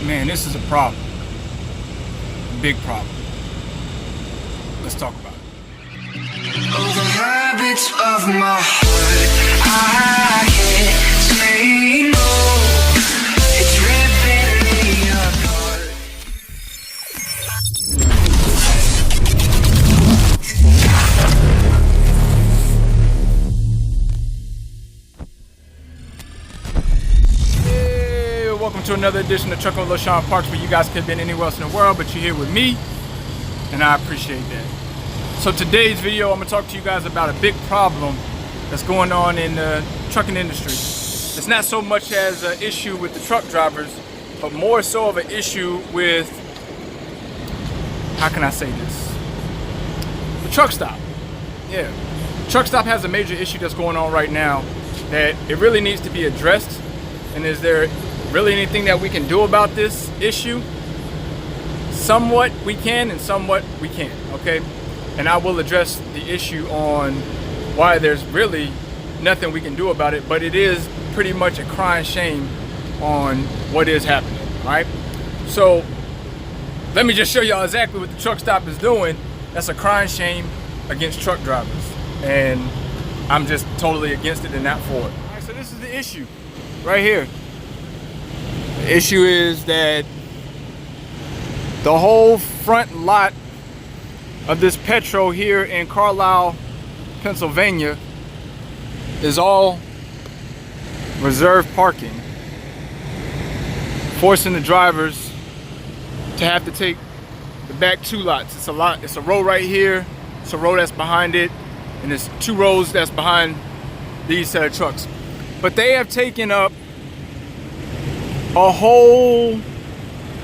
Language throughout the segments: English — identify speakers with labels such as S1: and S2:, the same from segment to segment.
S1: Man, this is a problem. A big problem. Let's talk about it.
S2: Oh, the habits of my heart, I can't say no. It's ripping me apart.
S1: Hey, welcome to another edition of Trucking with Loshawnparks, where you guys could have been anywhere else in the world, but you're here with me, and I appreciate that. So today's video, I'm gonna talk to you guys about a big problem that's going on in the trucking industry. It's not so much as an issue with the truck drivers, but more so of an issue with, how can I say this? The truck stop. Yeah, truck stop has a major issue that's going on right now that it really needs to be addressed. And is there really anything that we can do about this issue? Somewhat we can and somewhat we can't, okay? And I will address the issue on why there's really nothing we can do about it, but it is pretty much a crying shame on what is happening, all right? So let me just show y'all exactly what the truck stop is doing. That's a crying shame against truck drivers, and I'm just totally against it and not for it. All right, so this is the issue right here. The issue is that the whole front lot of this Petro here in Carlisle, Pennsylvania is all reserved parking, forcing the drivers to have to take the back two lots. It's a row right here, it's a row that's behind it, and there's two rows that's behind these set of trucks. But they have taken up a whole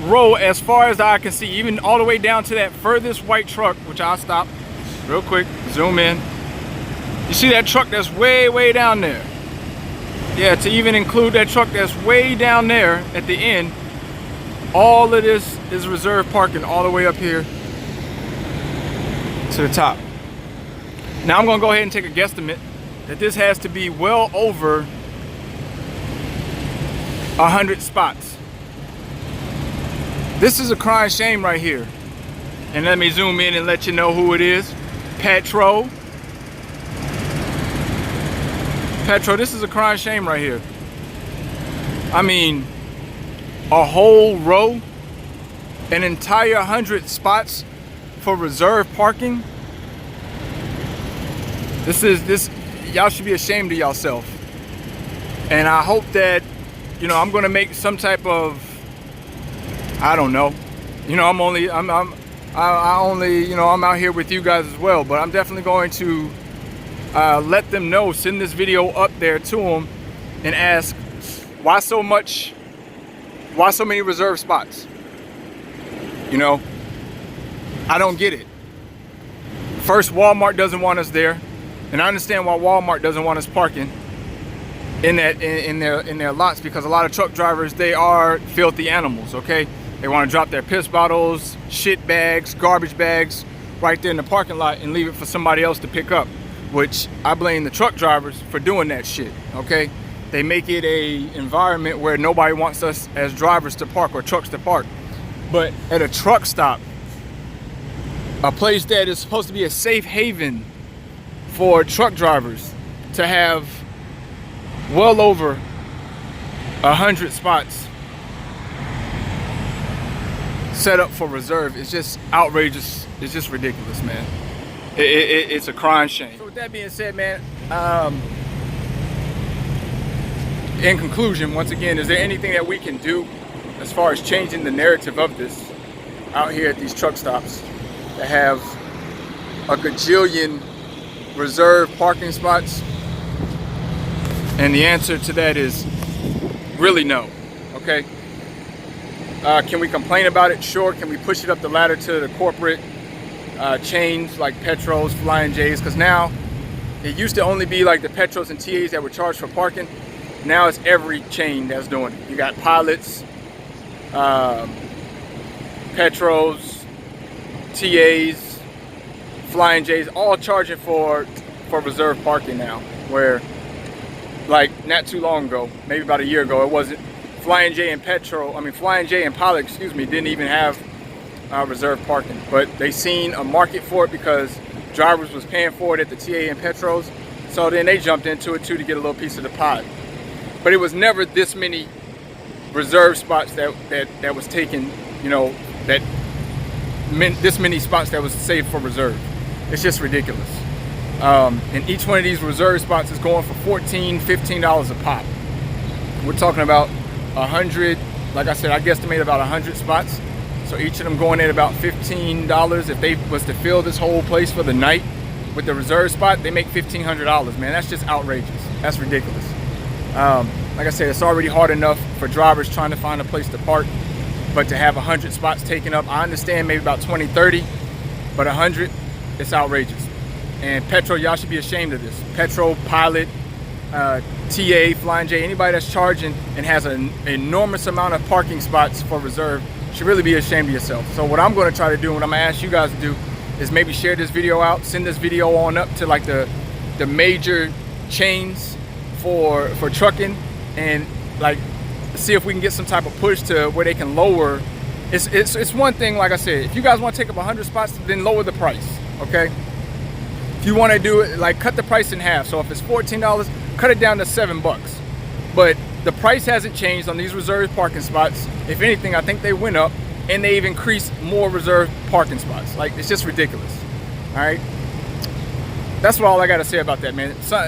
S1: row as far as I can see, even all the way down to that furthest white truck, which I'll stop real quick, zoom in. You see that truck that's way down there? Yeah, to even include that truck that's way down there at the end, all of this is reserved parking all the way up here to the top. Now I'm gonna go ahead and take a guesstimate that this has to be well over 100 spots. This is a crying shame right here. And let me zoom in and let you know who it is. Petro. Petro, this is a crying shame right here. I mean, a whole row, an entire 100 spots for reserved parking. Y'all should be ashamed of yourself. And I hope that, you know, I'm gonna make some type of, I don't know, you know, I'm out here with you guys as well, but I'm definitely going to let them know, send this video up there to them and ask, why so many reserved spots? You know, I don't get it. First, Walmart doesn't want us there, and I understand why Walmart doesn't want us parking in their lots, because a lot of truck drivers, they are filthy animals, okay? They want to drop their piss bottles, shit bags, garbage bags right there in the parking lot and leave it for somebody else to pick up, which I blame the truck drivers for doing that shit, okay? They make it a environment where nobody wants us as drivers to park or trucks to park. But at a truck stop, a place that is supposed to be a safe haven for truck drivers, to have well over 100 spots set up for reserve, it's just outrageous. It's just ridiculous, man. It's a crying shame. So with that being said, man, in conclusion, once again, is there anything that we can do as far as changing the narrative of this out here at these truck stops that have a gajillion reserved parking spots? And the answer to that is really no, okay? Can we complain about it? Sure. Can we push it up the ladder to the corporate chains like Petros, Flying J's? Because now, it used to only be like the Petros and TAs that were charged for parking. Now it's every chain that's doing it. You got Pilots, Petros, TAs, Flying J's, all charging for reserved parking now, where like not too long ago, maybe about a year ago, it wasn't Flying J and Flying J and Pilot, excuse me, didn't even have reserve parking, but they seen a market for it because drivers was paying for it at the TA and Petros, so then they jumped into it too to get a little piece of the pie. But it was never this many reserve spots that was taken, you know, this many spots that was saved for reserve. It's just ridiculous. And each one of these reserve spots is going for $14, $15 a pop. We're talking about 100, like I said, I guesstimate about 100 spots. So each of them going at about $15. If they was to fill this whole place for the night with the reserve spot, they make $1,500, man. That's just outrageous. That's ridiculous. Like I said, it's already hard enough for drivers trying to find a place to park, but to have 100 spots taken up, I understand maybe about 20, 30, but 100, it's outrageous. And Petro, y'all should be ashamed of this. Petro, Pilot, TA, Flying J, anybody that's charging and has an enormous amount of parking spots for reserve should really be ashamed of yourself. So what I'm going to try to do, and what I'm going to ask you guys to do, is maybe share this video out, send this video on up to like the major chains for trucking, and like see if we can get some type of push to where they can lower. It's one thing, like I said, if you guys want to take up 100 spots, then lower the price, okay? If you want to do it, like cut the price in half. So if it's $14, cut it down to $7. But the price hasn't changed on these reserved parking spots. If anything, I think they went up, and they've increased more reserved parking spots. Like, it's just ridiculous. All right, that's all I got to say about that, man. So,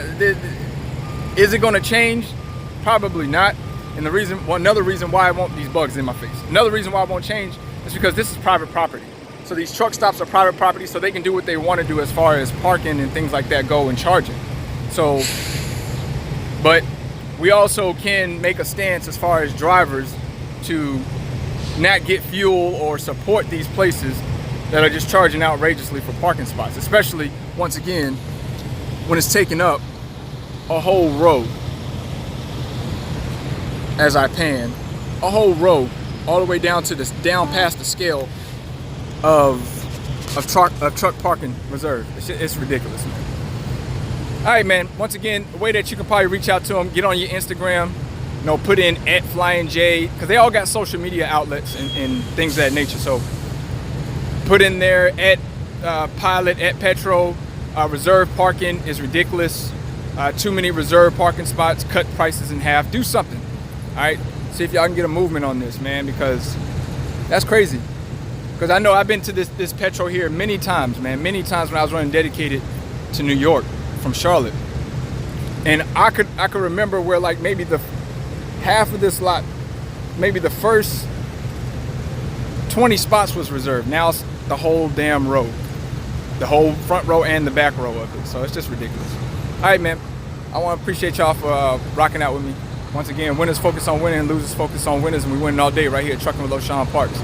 S1: is it going to change? Probably not. And another reason why I want these bugs in my face, another reason why I won't change is because this is private property. So these truck stops are private property, so they can do what they want to do as far as parking and things like that go and charging. So, but we also can make a stance as far as drivers to not get fuel or support these places that are just charging outrageously for parking spots, especially, once again, when it's taking up a whole road. As I pan, a whole road all the way down to this, down past the scale of truck parking reserve. It's ridiculous, man. All right, man. Once again, the way that you can probably reach out to them, get on your Instagram, you know, put in @FlyingJ, because they all got social media outlets and things of that nature. So put in there @Pilot, @Petro. Reserve parking is ridiculous. Too many reserve parking spots. Cut prices in half. Do something. All right. See if y'all can get a movement on this, man, because that's crazy. Because I know I've been to this Petro here many times, man. Many times when I was running dedicated to New York from Charlotte, and I could remember where like maybe the half of this lot, maybe the first 20 spots was reserved. Now it's the whole damn row, the whole front row and the back row of it. So it's just ridiculous. All right, man. I want to appreciate y'all for rocking out with me. Once again, winners focus on winning, losers focus on winners, and we winning all day right here at Trucking with Loshawnparks.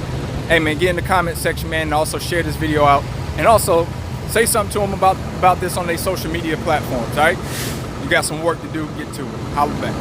S1: Hey, man, get in the comment section, man, and also share this video out. And also, say something to them about this on their social media platforms, all right? You got some work to do. Get to it. Holla back.